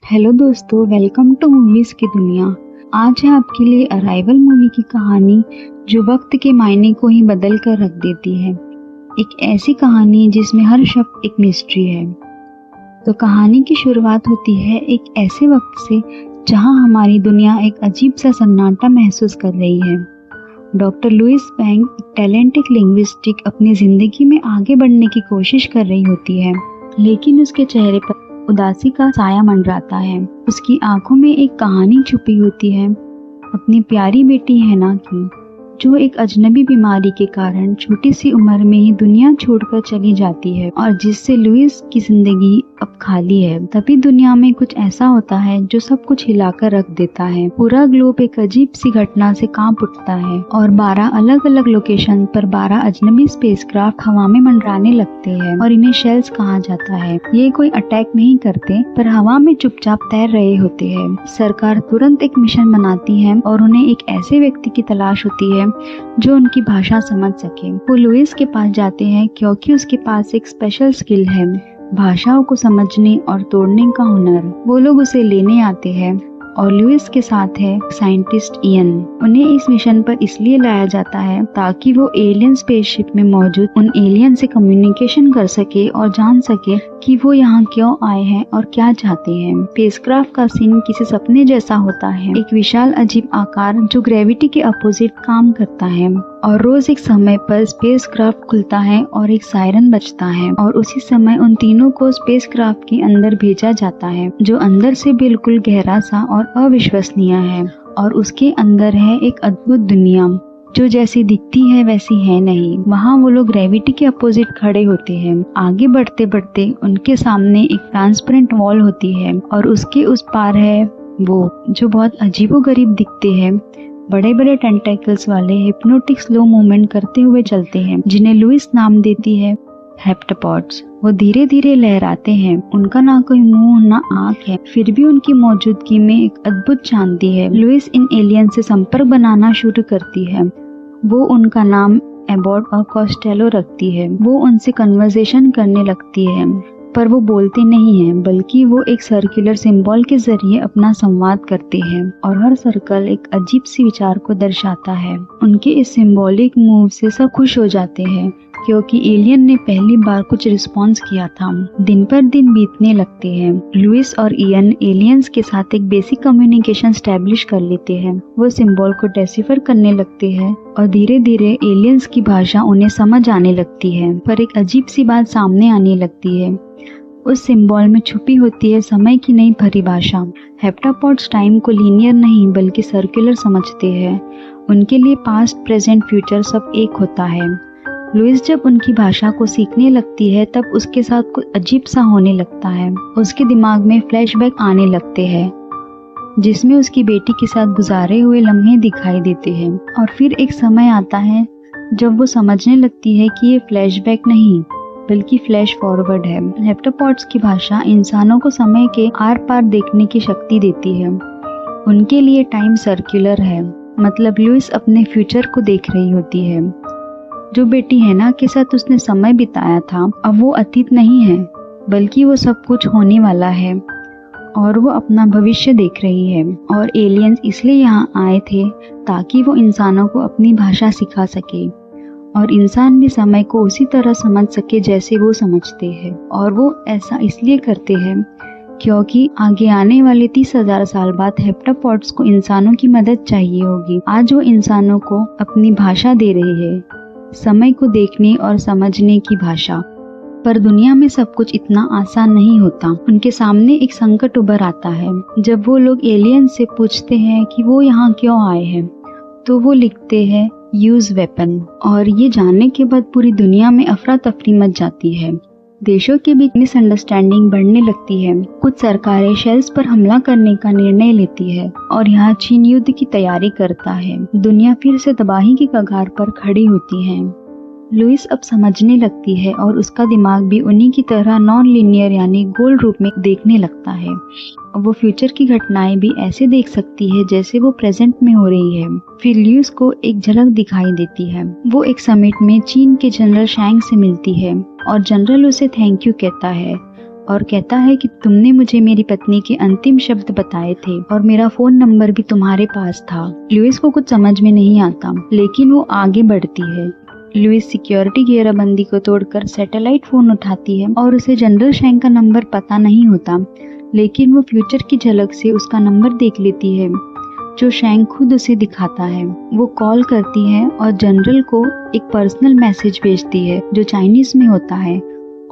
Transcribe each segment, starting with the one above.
Hello दोस्तों, welcome to movies की दुनिया। आज है आपके लिए अराइवल मूवी की कहानी जो वक्त के मायने को ही बदल कर रख देती है। एक ऐसी कहानी जिसमें हर शब्द एक मिस्ट्री है। तो कहानी की शुरुआत होती है एक ऐसे वक्त से जहां हमारी दुनिया एक अजीब सा सन्नाटा महसूस कर रही है। डॉक्टर लुइस पैंग, एक टैलेंटेड लिंग्विस्टिक, अपनी जिंदगी में आगे बढ़ने की कोशिश कर रही होती है, लेकिन उसके चेहरे पर उदासी का साया मंडराता है। उसकी आंखों में एक कहानी छुपी होती है, अपनी प्यारी बेटी हैना की, जो एक अजनबी बीमारी के कारण छोटी सी उम्र में ही दुनिया छोड़कर चली जाती है और जिससे लुइस की जिंदगी अब खाली है। तभी दुनिया में कुछ ऐसा होता है जो सब कुछ हिलाकर रख देता है। पूरा ग्लोब एक अजीब सी घटना से कांप उठता है और 12 अलग अलग लोकेशन पर 12 अजनबी स्पेसक्राफ्ट हवा में मंडराने लगते हैं और इन्हें शेल्स कहा जाता है। ये कोई अटैक नहीं करते पर हवा में चुपचाप तैर रहे होते हैं। सरकार तुरंत एक मिशन बनाती है और उन्हें एक ऐसे व्यक्ति की तलाश होती है जो उनकी भाषा समझ सके। वो लुइस के पास जाते हैं क्योंकि उसके पास एक स्पेशल स्किल है, भाषाओं को समझने और तोड़ने का हुनर। वो लोग उसे लेने आते हैं और लुइस के साथ है साइंटिस्ट इयन। उन्हें इस मिशन पर इसलिए लाया जाता है ताकि वो एलियन स्पेसशिप में मौजूद उन एलियन से कम्युनिकेशन कर सके और जान सके कि वो यहाँ क्यों आए हैं और क्या चाहते हैं। स्पेसक्राफ्ट का सीन किसी सपने जैसा होता है, एक विशाल अजीब आकार जो ग्रेविटी के अपोजिट काम करता है और रोज एक समय पर स्पेसक्राफ्ट खुलता है और एक सायरन बजता है और उसी समय उन तीनों को स्पेसक्राफ्ट के अंदर भेजा जाता है, जो अंदर से बिल्कुल गहरा सा और अविश्वसनीय है। और उसके अंदर है एक अद्भुत दुनिया जो जैसी दिखती है वैसी है नहीं। वहाँ वो लोग ग्रेविटी के अपोजिट खड़े होते हैं। आगे बढ़ते बढ़ते उनके सामने एक ट्रांसपेरेंट वॉल होती है और उसके उस पार है वो जो बहुत अजीबोगरीब दिखते हैं। बड़े बड़े टेंटेकल्स वाले हिप्नोटिक स्लो मूवमेंट करते हुए चलते हैं, जिन्हें लुइस नाम देती है हेप्टापॉड्स। वो धीरे धीरे लहराते हैं, उनका ना कोई मुंह ना आँख है, फिर भी उनकी मौजूदगी में एक अद्भुत शांति है। लुइस इन एलियन से संपर्क बनाना शुरू करती है। वो उनका नाम एबॉट और कॉस्टेलो रखती है। वो उनसे कन्वर्सेशन करने लगती है, पर वो बोलते नहीं हैं, बल्कि वो एक सर्कुलर सिंबल के जरिए अपना संवाद करते हैं और हर सर्कल एक अजीब सी विचार को दर्शाता है। उनके इस सिंबॉलिक मूव से सब खुश हो जाते हैं क्योंकि एलियन ने पहली बार कुछ रिस्पॉन्स किया था। दिन पर दिन बीतने लगते हैं। लुइस और इयन एलियंस के साथ एक बेसिक कम्युनिकेशन स्टैब्लिश कर लेते हैं। वो सिंबल को डेसिफर करने लगते हैं और धीरे धीरे एलियंस की भाषा उन्हें समझ आने लगती है। पर एक अजीब सी बात सामने आने लगती है। उस सिंबल में छुपी होती है समय की नई परिभाषा। हेप्टापॉड्स टाइम को लीनियर नहीं बल्कि सर्कुलर समझते हैं। उनके लिए पास्ट, प्रेजेंट, फ्यूचर सब एक होता है। लुइस जब उनकी भाषा को सीखने लगती है तब उसके साथ कुछ अजीब सा होने लगता है। उसके दिमाग में फ्लैशबैक आने लगते हैं जिसमें उसकी बेटी के साथ गुजारे हुए लम्हे दिखाई देते हैं। और फिर एक समय आता है जब वो समझने लगती है कि ये फ्लैशबैक नहीं बल्कि फ्लैश फॉरवर्ड है। हेप्टापॉड्स की भाषा इंसानों को समय के आर पार देखने की शक्ति देती है। उनके लिए टाइम सर्कुलर है, मतलब लुइस अपने फ्यूचर को देख रही होती है। जो बेटी हैना के साथ उसने समय बिताया था, अब वो अतीत नहीं है बल्कि वो सब कुछ होने वाला है और वो अपना भविष्य देख रही है। और एलियंस इसलिए यहाँ आए थे ताकि वो इंसानों को अपनी भाषा सिखा सके और इंसान भी समय को उसी तरह समझ सके जैसे वो समझते हैं। और वो ऐसा इसलिए करते हैं क्योंकि आगे आने वाले 30,000 साल बाद हेप्टापॉड्स को इंसानों की मदद चाहिए होगी। आज वो इंसानों को अपनी भाषा दे रही है, समय को देखने और समझने की भाषा। पर दुनिया में सब कुछ इतना आसान नहीं होता। उनके सामने एक संकट उभर आता है। जब वो लोग एलियन से पूछते हैं कि वो यहाँ क्यों आए हैं, तो वो लिखते हैं यूज वेपन। और ये जानने के बाद पूरी दुनिया में अफरा तफरी मच जाती है। देशों के बीच मिसअंडरस्टैंडिंग बढ़ने लगती है। कुछ सरकारें शेल्स पर हमला करने का निर्णय लेती है और यहाँ चीन युद्ध की तैयारी करता है। दुनिया फिर से तबाही की कगार पर खड़ी होती है। लुइस अब समझने लगती है और उसका दिमाग भी उन्हीं की तरह नॉन लीनियर यानी गोल रूप में देखने लगता है। वो फ्यूचर की घटनाएं भी ऐसे देख सकती है जैसे वो प्रेजेंट में हो रही है। फिर लुइस को एक झलक दिखाई देती है। वो एक समिट में चीन के जनरल शैंग से मिलती है और जनरल उसे थैंक यू कहता है और कहता है कि तुमने मुझे मेरी पत्नी के अंतिम शब्द बताए थे और मेरा फोन नंबर भी तुम्हारे पास था। लुइस को कुछ समझ में नहीं आता, लेकिन वो आगे बढ़ती है। लुइस सिक्योरिटी घेराबंदी को तोड़कर सैटेलाइट फोन उठाती है और उसे जनरल शैंक का नंबर पता नहीं होता, लेकिन वो फ्यूचर की झलक से उसका नंबर देख लेती है जो शैंक खुद उसे दिखाता है। वो कॉल करती है और जनरल को एक पर्सनल मैसेज भेजती है जो चाइनीज में होता है,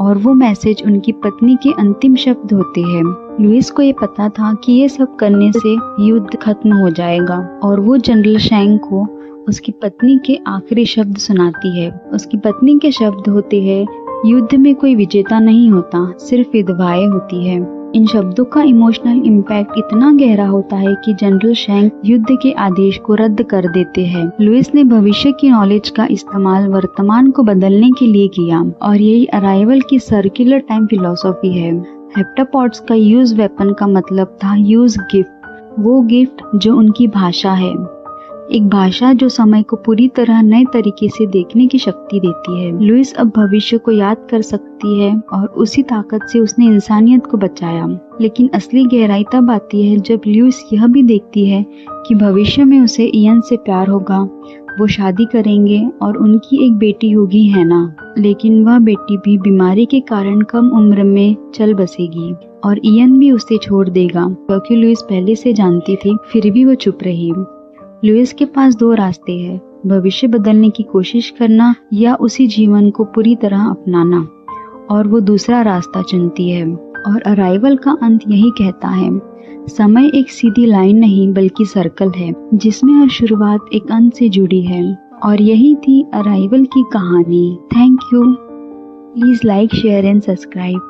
और वो मैसेज उनकी पत्नी के अंतिम शब्द होते हैं। लुइस को ये पता था कि ये सब करने से युद्ध खत्म हो जाएगा, और वो जनरल शैंक को उसकी पत्नी के आखिरी शब्द सुनाती है। उसकी पत्नी के शब्द होते हैं, युद्ध में कोई विजेता नहीं होता, सिर्फ विधवाएं होती है। इन शब्दों का इमोशनल इम्पैक्ट इतना गहरा होता है कि जनरल शैंक युद्ध के आदेश को रद्द कर देते हैं। लुइस ने भविष्य की नॉलेज का इस्तेमाल वर्तमान को बदलने के लिए किया, और यही अराइवल की सर्कुलर टाइम फिलॉसफी है। हेप्टापॉड्स का यूज वेपन का मतलब था यूज गिफ्ट, वो गिफ्ट जो उनकी भाषा है, एक भाषा जो समय को पूरी तरह नए तरीके से देखने की शक्ति देती है। लुइस अब भविष्य को याद कर सकती है और उसी ताकत से उसने इंसानियत को बचाया। लेकिन असली गहराई तब आती है जब लुइस यह भी देखती है कि भविष्य में उसे इयन से प्यार होगा, वो शादी करेंगे और उनकी एक बेटी होगी, है ना। लेकिन वह बेटी भी बीमारी के कारण कम उम्र में चल बसेगी और इयन भी उसे छोड़ देगा, क्योंकि लुइस पहले से जानती थी। फिर भी वो चुप रही। लुइस के पास दो रास्ते हैं, भविष्य बदलने की कोशिश करना या उसी जीवन को पूरी तरह अपनाना, और वो दूसरा रास्ता चुनती है। और अराइवल का अंत यही कहता है, समय एक सीधी लाइन नहीं बल्कि सर्कल है, जिसमें हर शुरुआत एक अंत से जुड़ी है। और यही थी अराइवल की कहानी। Thank you. Please like, share and subscribe.